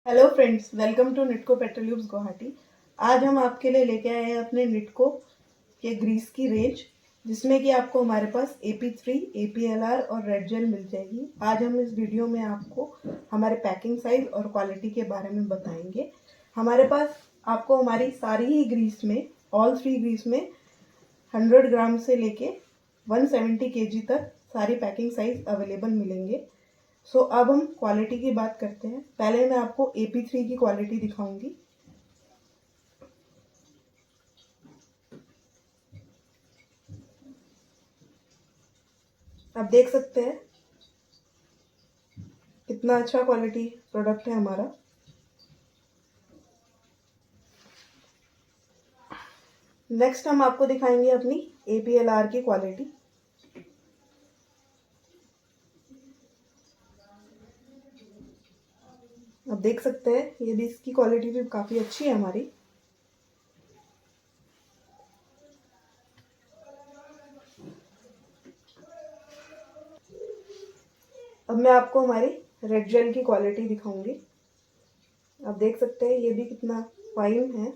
Hello friends, welcome to Nitco Petrolubes Guwahati. आज हम आपके लिए लेके आए हैं अपने निटको के ग्रीस की रेंज, जिसमें कि आपको हमारे पास AP3, APLR और रेड जेल मिल जाएगी। आज हम इस वीडियो में आपको हमारे पैकिंग साइज और क्वालिटी के बारे में बताएंगे। हमारे पास आपको हमारी सारी ही ग्रीस में, ऑल 3 ग्रीस में 100 ग्राम से लेके 170 kg तक सारी पैकिंग साइज अवेलेबल मिलेंगे। अब हम क्वालिटी की बात करते हैं। पहले मैं आपको AP3 की क्वालिटी दिखाऊंगी। आप देख सकते हैं कितना अच्छा क्वालिटी प्रोडक्ट है हमारा। नेक्स्ट हम आपको दिखाएंगे अपनी APLR की क्वालिटी। आप देख सकते हैं ये भी, इसकी क्वालिटी भी काफ़ी अच्छी है हमारी। अब मैं आपको हमारी रेड जेल की क्वालिटी दिखाऊंगी। आप देख सकते हैं ये भी कितना फाइन है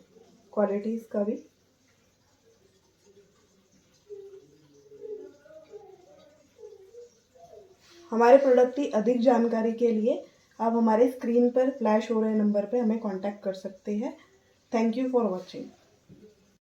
क्वालिटी इसका भी। हमारे प्रोडक्ट की अधिक जानकारी के लिए आप हमारे स्क्रीन पर फ्लैश हो रहे नंबर पर हमें कांटेक्ट कर सकते हैं। Thank you for watching.